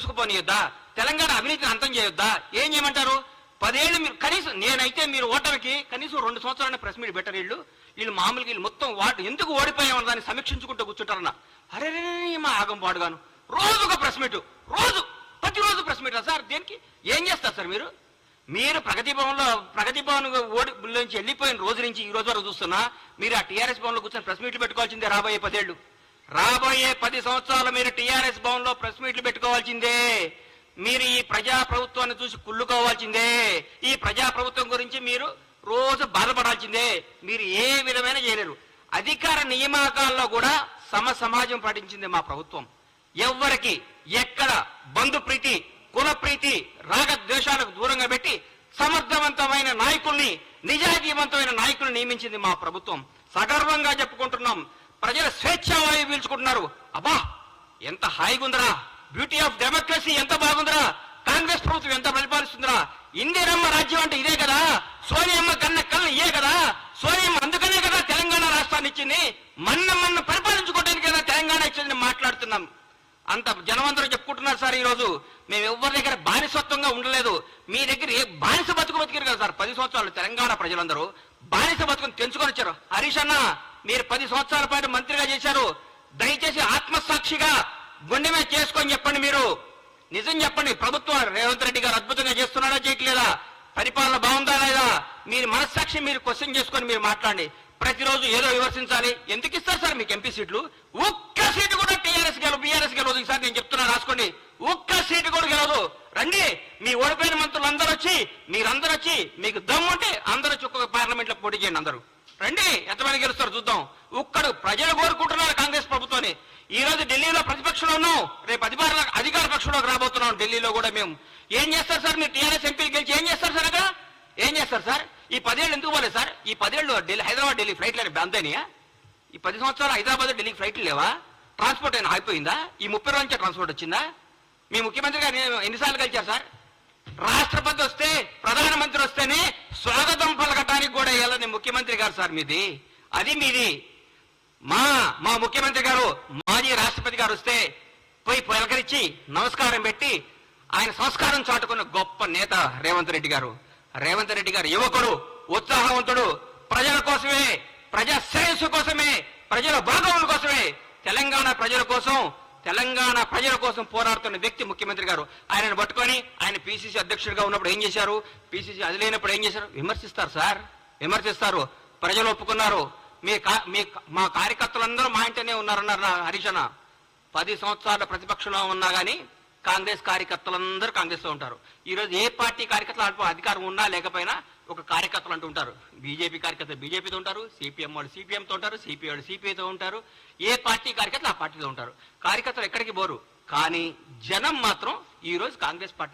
తీసుకుపోనియొద్దా? తెలంగాణ అవినీతిని అంతం చేయొద్దా? ఏం చేయమంటారు? 10 ఏళ్ళు మీరు కనీసం, నేనైతే మీరు ఓటమికి కనీసం 2 సంవత్సరాల ప్రెస్ మీట్ పెట్టరు. వీళ్ళు మామూలుగా వీళ్ళు మొత్తం ఎందుకు ఓడిపోయామని దాన్ని సమీక్షించుకుంటూ కూర్చుంటారన్న. అరే మా ఆగం పాడుగాను రోజు ఒక ప్రెస్ మీట్, ప్రతిరోజు ప్రెస్ మీట్ సార్. దేనికి? ఏం చేస్తారు సార్ మీరు? మీరు ప్రగతి భవన్ నుంచి వెళ్ళిపోయిన రోజు నుంచి ఈ రోజు వరకు చూస్తున్నా మీరు ఆ టీఆర్ఎస్ భవన్లో కూర్చొని ప్రెస్ మీట్లు పెట్టుకోవాల్సిందే. రాబోయే 10 ఏళ్ళు, రాబోయే 10 సంవత్సరాలు మీరు టీఆర్ఎస్ భవన్లో ప్రెస్ మీట్లు పెట్టుకోవాల్సిందే. మీరు ఈ ప్రజా ప్రభుత్వాన్ని చూసి కుళ్ళుకోవాల్సిందే. ఈ ప్రజా ప్రభుత్వం గురించి మీరు రోజు బాధపడాల్సిందే. మీరు ఏ విధమైన చేయలేరు. అధికార నియామకాల్లో కూడా సమాజం పాటించింది మా ప్రభుత్వం. ఎవ్వరికి ఎక్కడ బంధు ప్రీతి, కుల ప్రీతి, రాగద్వేషాలకు దూరంగా పెట్టి సమర్థవంతమైన నాయకుల్ని, నిజాయితీవంతమైన నాయకుల్ని నియమించింది మా ప్రభుత్వం. సగర్వంగా చెప్పుకుంటున్నాం. ప్రజల స్వేచ్ఛావాయువు పీల్చుకుంటున్నారు. అబ్బా ఎంత హాయిగా ఉందరా, బ్యూటీ ఆఫ్ డెమోక్రసీ ఎంత బాగుందిరా, కాంగ్రెస్ ప్రభుత్వం ఎంత పరిపాలిస్తుందిరా, ఇందిరమ్మ రాజ్యం అంటే ఇదే కదా, సోనియమ్మ కన్న కళ్ళు ఇదే కదా, సోనియమ్మ అందుకనే కదా తెలంగాణ రాష్ట్రాన్ని ఇచ్చింది, మన్న పరిపాలించుకోవడానికి కదా తెలంగాణ ఇచ్చింది మాట్లాడుతున్నాం. అంత జనమందరూ చెప్పుకుంటున్నారు సార్. ఈ రోజు మేము ఎవరి దగ్గర బానిసత్వంగా ఉండలేదు. మీ దగ్గర ఏ బానిస బతికారు కదా సార్. 10 సంవత్సరాలు తెలంగాణ ప్రజలందరూ బానిస బతుకుని తెంచుకొని వచ్చారు. హరీష్ అన్న మీరు 10 సంవత్సరాల పాటు మంత్రిగా చేశారు. దయచేసి ఆత్మసాక్షిగా గుండె మీద చేసుకొని చెప్పండి. మీరు నిజం చెప్పండి. ప్రభుత్వం రేవంత్ రెడ్డి గారు అద్భుతంగా చేస్తున్నాడా చేయట్లేదా? పరిపాలన బాగుందా లేదా? మీరు మనస్సాక్షి మీరు క్వశ్చన్ చేసుకొని మీరు మాట్లాడండి. ప్రతిరోజు ఏదో విమర్శించాలి. ఎందుకు ఇస్తారు సార్ మీకు ఎంపీ సీట్లు? ఒక్క సీటు కూడా టీఆర్ఎస్ గెలవు, బీఆర్ఎస్ గెలవదు. ఈసారి నేను చెప్తున్నా, రాసుకోండి. ఒక్క సీటు కూడా గెలవదు. రండి, మీ ఓడిపోయిన మంత్రులు అందరూ వచ్చి, మీరందరూ వచ్చి, మీకు దమ్ముంటే అందరూ వచ్చి ఒక్కొక్క పార్లమెంట్ లో పోటీ చేయండి. అందరూ రండి, ఎంతమంది గెలుస్తారు చూద్దాం. ఒక్కడు ప్రజలు కోరుకుంటున్నారు కాంగ్రెస్ ప్రభుత్వాన్ని. ఈ రోజు ఢిల్లీలో ప్రతిపక్షంలో ఉన్నాం, రేపు అధికార పక్షంలోకి రాబోతున్నాం. ఢిల్లీలో కూడా మేము ఏం చేస్తారు సార్? మీరు టీఆర్ఎస్ ఎంపీలు గెలిచి ఏం చేస్తారు సార్? అక్కడ ఏం చేస్తారు సార్? ఈ 10 ఏళ్ళు ఎందుకు పోలేదు సార్? ఈ 10 ఏళ్ళు హైదరాబాద్ ఢిల్లీ ఫ్లైట్లు అంతేనియా? ఈ 10 సంవత్సరాలు హైదరాబాద్ ఢిల్లీకి ఫ్లైట్లు లేవా? ట్రాన్స్పోర్ట్ అయినా ఆగిపోయిందా? ఈ 30 రోజు నుంచే ట్రాన్స్పోర్ట్ వచ్చిందా? మీ ముఖ్యమంత్రి గారు ఎన్నిసార్లు కలిచారు సార్? రాష్ట్రపతి వస్తే, ప్రధానమంత్రి వస్తేనే స్వాగతం పలకటానికి కూడా వెళ్ళని ముఖ్యమంత్రి గారు సార్ మీది. అది మీది. మా ముఖ్యమంత్రి గారు, మాజీ రాష్ట్రపతి గారు వస్తే పోయి పలకరించి నమస్కారం పెట్టి ఆయన సంస్కారం చాటుకున్న గొప్ప నేత రేవంత్ రెడ్డి గారు. రేవంత్ రెడ్డి గారు యువకుడు, ఉత్సాహవంతుడు, ప్రజల కోసమే, ప్రజా శ్రేయస్సు కోసమే, ప్రజల బాగోగుల కోసమే, తెలంగాణ ప్రజల కోసం పోరాడుతున్న వ్యక్తి ముఖ్యమంత్రి గారు. ఆయనను పట్టుకొని ఆయన పిసిసి అధ్యక్షుడిగా ఉన్నప్పుడు ఏం చేశారు, పిసిసి అది లేనప్పుడు ఏం చేశారు? విమర్శిస్తారు సార్, విమర్శిస్తారు. ప్రజలు ఒప్పుకున్నారు. మా కార్యకర్తలందరూ మా ఇంటనే ఉన్నారన్నారు హరీష్ అన్న. 10 సంవత్సరాల ప్రతిపక్షంలో ఉన్నా కానీ కాంగ్రెస్ కార్యకర్తలందరూ కాంగ్రెస్ లో ఉంటారు. ఈ రోజు ఏ పార్టీ కార్యకర్తలు అధికారం ఉన్నా లేకపోయినా ఒక కార్యకర్తలు అంటూ ఉంటారు. బీజేపీ కార్యకర్తలు బీజేపీతో ఉంటారు, సిపిఎం వాళ్ళు సిపిఎంతో ఉంటారు, సిపిఐ వాళ్ళు సిపిఐతో ఉంటారు. ఏ పార్టీ కార్యకర్తలు ఆ పార్టీతో ఉంటారు. కార్యకర్తలు ఎక్కడికి పోరు. కానీ జనం మాత్రం ఈ రోజు కాంగ్రెస్ పార్టీ